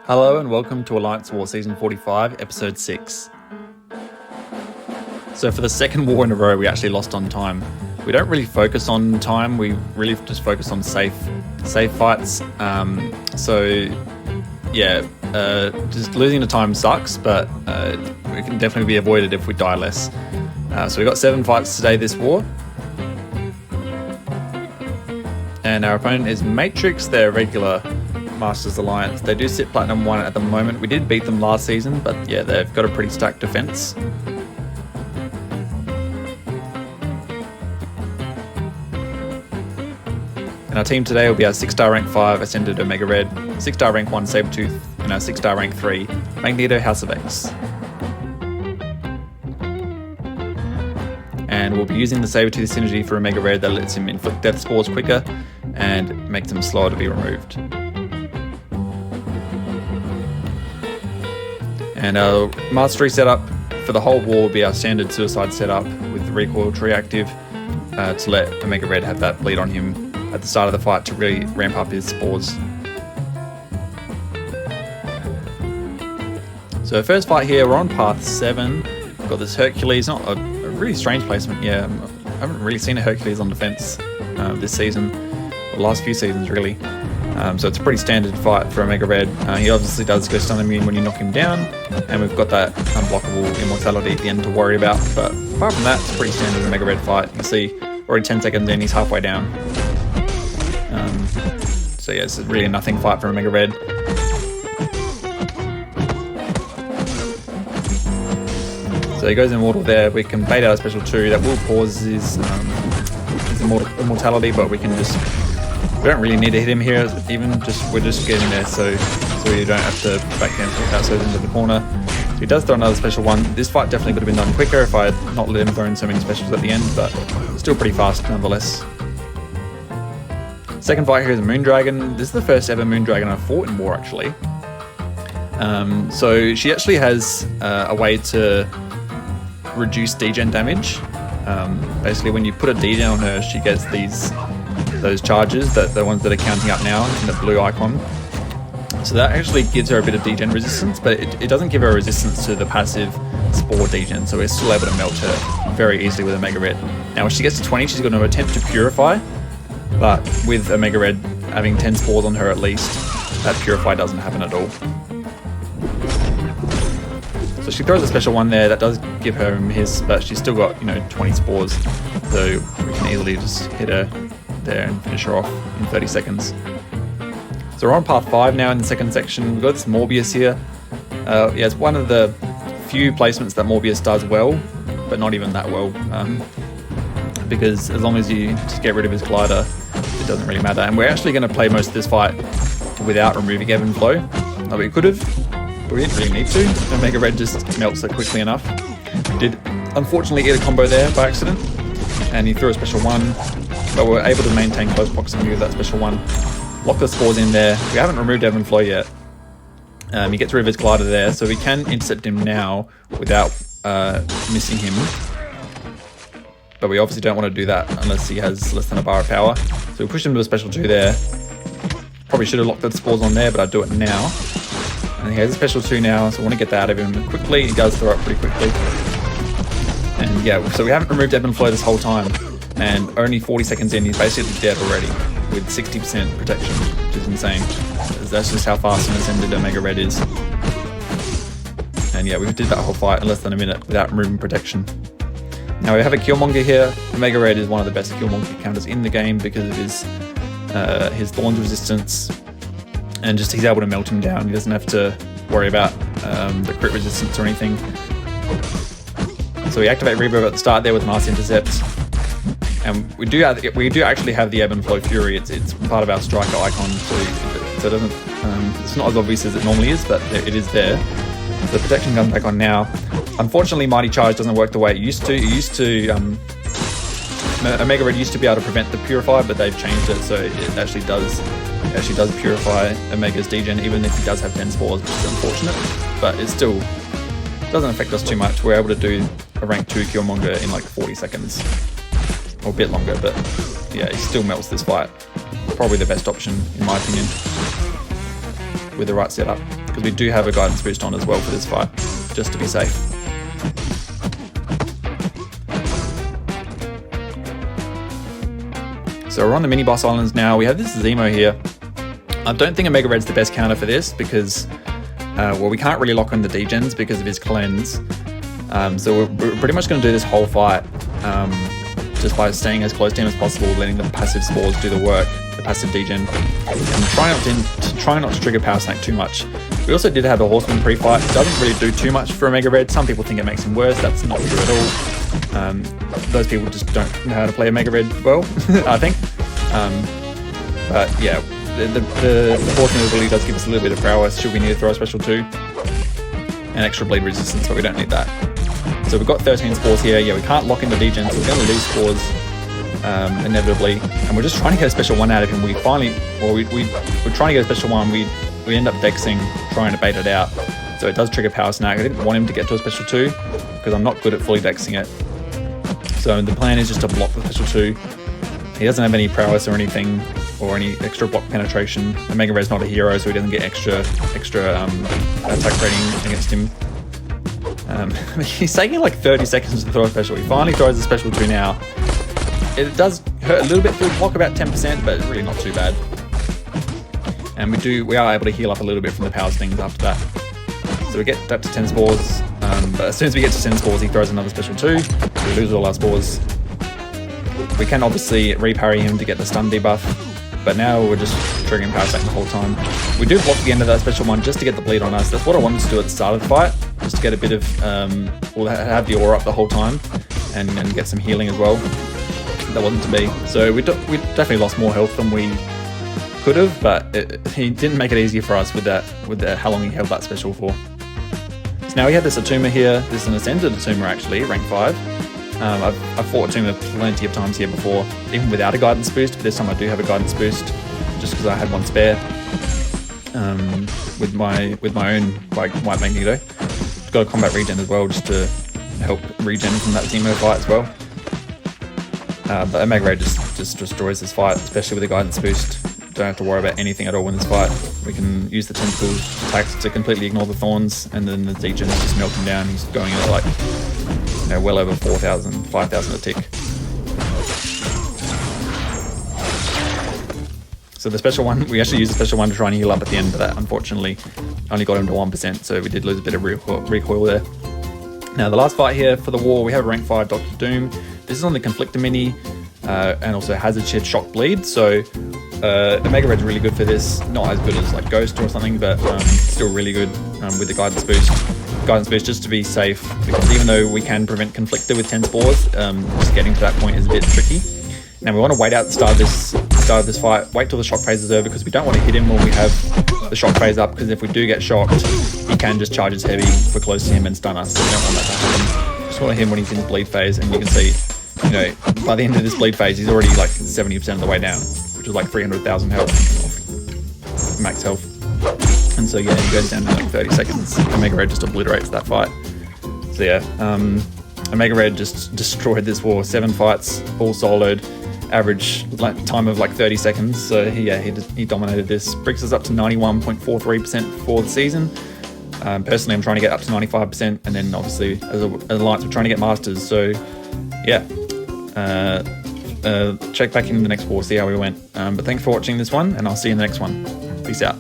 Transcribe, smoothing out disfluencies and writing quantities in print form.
Hello and welcome to Alliance War Season 45, Episode 6. So for the second war in a row, we actually lost on time. We don't really focus on time, we really just focus on safe fights. Just losing the time sucks, but it can definitely be avoided if we die less. So we got 7 fights today this war. And our opponent is Matrix, their regular Masters Alliance. They do sit Platinum 1 at the moment. We did beat them last season, but yeah, they've got a pretty stacked defense. And our team today will be our 6-star rank 5 Ascended Omega Red, 6-star rank 1 Sabretooth, and our 6-star rank 3 Magneto House of X. And we'll be using the Sabretooth synergy for Omega Red that lets him inflict death spores quicker and makes them slower to be removed. And our mastery setup for the whole war will be our standard suicide setup with the recoil tree active to let Omega Red have that bleed on him at the start of the fight to really ramp up his spores. So first fight here, we're on path 7. We've got this Hercules, not a really strange placement. Yeah, I haven't really seen a Hercules on defense this season, the last few seasons really. So it's a pretty standard fight for Omega Red. He obviously does go stun immune when you knock him down, and we've got that unblockable immortality at the end to worry about. But apart from that, it's a pretty standard Omega Red fight. You can see already 10 seconds in, he's halfway down. So yeah, it's really a nothing fight for Omega Red. So he goes immortal there. We can bait out a special 2 that will pause his immortality, but we don't really need to hit him here. We're just getting there, so you don't have to back cancel into the corner. So he does throw another special 1. This fight definitely could have been done quicker if I had not let him throw in so many specials at the end, but still pretty fast nonetheless. Second fight here is Moondragon. This is the first ever Moondragon I've fought in war actually. So she actually has a way to reduce degen damage. Basically when you put a degen on her, she gets those charges, the ones that are counting up now in the blue icon. So that actually gives her a bit of degen resistance, but it doesn't give her resistance to the passive spore degen, so we're still able to melt her very easily with Omega Red. Now when she gets to 20, she's going to attempt to purify, but with Omega Red having 10 spores on her at least, that purify doesn't happen at all. So she throws a special 1 there that does give her his, but she's still got 20 spores, so we can easily just hit her there and finish her off in 30 seconds. So we're on path 5 now in the second section. We've got this Morbius here. It's one of the few placements that Morbius does well, but not even that well, because as long as you just get rid of his glider, it doesn't really matter. And we're actually going to play most of this fight without removing ebb and flow. We could have, but we didn't really need to. Omega Red just melts it quickly enough. Did unfortunately get a combo there by accident, and he threw a special 1, but we're able to maintain close proximity with that special 1. Lock the spores in there. We haven't removed ebb and flow yet. He gets rid of his glider there, so we can intercept him now without missing him. But we obviously don't want to do that unless he has less than a bar of power. So we push him to a special 2 there. Probably should have locked the spores on there, but I'll do it now. And he has a special 2 now, so I want to get that out of him quickly. He does throw it pretty quickly. And yeah, so we haven't removed ebb and flow this whole time. And only 40 seconds in, he's basically dead already with 60% protection, which is insane. That's just how fast an Ascended Omega Red is. And yeah, we did that whole fight in less than a minute without removing protection. Now we have a Killmonger here. Omega Red is one of the best Killmonger counters in the game because of his Thorns resistance, and just he's able to melt him down. He doesn't have to worry about the crit resistance or anything. So we activate Reverb at the start there with Mass Intercept. And we do actually have the Ebb and Flow Fury. It's part of our striker icon, so it doesn't. It's not as obvious as it normally is, but it is there. The protection comes back on now. Unfortunately, Mighty Charge doesn't work the way it used to. Omega Red used to be able to prevent the Purify, but they've changed it, so it actually does purify Omega's degen, even if he does have 10 spores, which is unfortunate. But it still doesn't affect us too much. We're able to do a rank 2 Killmonger in like 40 seconds. Or a bit longer, but yeah, he still melts this fight. Probably the best option, in my opinion. with the right setup, because we do have a guidance boost on as well for this fight, just to be safe. So we're on the mini boss islands now. We have this Zemo here. I don't think a Mega Red's the best counter for this because, well, we can't really lock on the degens because of his cleanse. So we're pretty much going to do this whole fight just by staying as close to him as possible, letting the passive spores do the work, the passive degen, and trying not to trigger Power Snack too much. We also did have a Horseman pre-fight. It doesn't really do too much for a Mega Red. Some people think it makes him worse. That's not true at all. Those people just don't know how to play a Mega Red well, I think. But yeah, the Horseman ability does give us a little bit of prowess should we need to throw a special 2. And extra bleed resistance, but we don't need that. So we've got 13 spores here. Yeah, we can't lock in the degens, so we're going to lose spores inevitably. And we're just trying to get a special 1 out of him. We finally, well, we're trying to get a special 1. We end up dexing, trying to bait it out. So it does trigger Power Snack. I didn't want him to get to a special 2 because I'm not good at fully dexing it. So the plan is just to block the special 2. He doesn't have any prowess or anything, or any extra block penetration. The Mega Red's not a hero, so he doesn't get extra attack rating against him. He's taking like 30 seconds to throw a special. He finally throws a special 2 now. It does hurt a little bit for the block, about 10%, but it's really not too bad. And we are able to heal up a little bit from the power stings after that. So we get up to 10 spores, but as soon as we get to 10 spores, he throws another special 2. We lose all our spores. We can obviously reparry him to get the stun debuff, but now we're just triggering Power Snack the whole time. We do block the end of that special 1 just to get the bleed on us. That's what I wanted to do at the start of the fight, just to get a bit of, we'll have the aura up the whole time and get some healing as well. That wasn't to be. So we definitely lost more health than we could have, but he didn't make it easier for us with how long he held that special for. So now we have this Attuma here. This is an Ascended Attuma actually, rank 5. I've fought Attuma plenty of times here before, even without a guidance boost, but this time I do have a guidance boost, just because I had one spare with my own White Magneto. Got a combat regen as well, just to help regen from that Zemo fight as well. But a Mega Ray just destroys this fight, especially with a guidance boost. Don't have to worry about anything at all in this fight. We can use the tentacle attacks to completely ignore the thorns, and then the degens just melt him down. He's going at like, you know, well over 4,000, 5,000 a tick. So the special 1, we actually used the special 1 to try and heal up at the end, but that unfortunately only got him to 1%, so we did lose a bit of recoil there. Now the last fight here for the war, we have a rank 5 Dr. Doom. This is on the Conflictor mini, and also Hazard Shed Shock Bleed, so the Mega Red's really good for this. Not as good as like Ghost or something, but still really good with the Guidance Boost. Guidance Boost just to be safe, because even though we can prevent Conflictor with 10 spores, just getting to that point is a bit tricky. Now we want to wait out the start of this fight, wait till the shock phase is over, because we don't want to hit him when we have the shock phase up, because if we do get shocked, he can just charge his heavy if we're close to him and stun us, so we don't want that to happen. Just want to hit him when he's in the bleed phase, and you can see, you know, by the end of this bleed phase, he's already like 70% of the way down, which is like 300,000 health, max health. And so yeah, he goes down in like 30 seconds. Omega Red just obliterates that fight. So yeah, Omega Red just destroyed this war. 7 fights, all soloed, average time of like 30 seconds. So he dominated this. Brings us up to 91.43% for the season. Personally, I'm trying to get up to 95%, and then obviously as an alliance, we're trying to get masters. So yeah, check back in the next war, see how we went. But thanks for watching this one, and I'll see you in the next one. Peace out.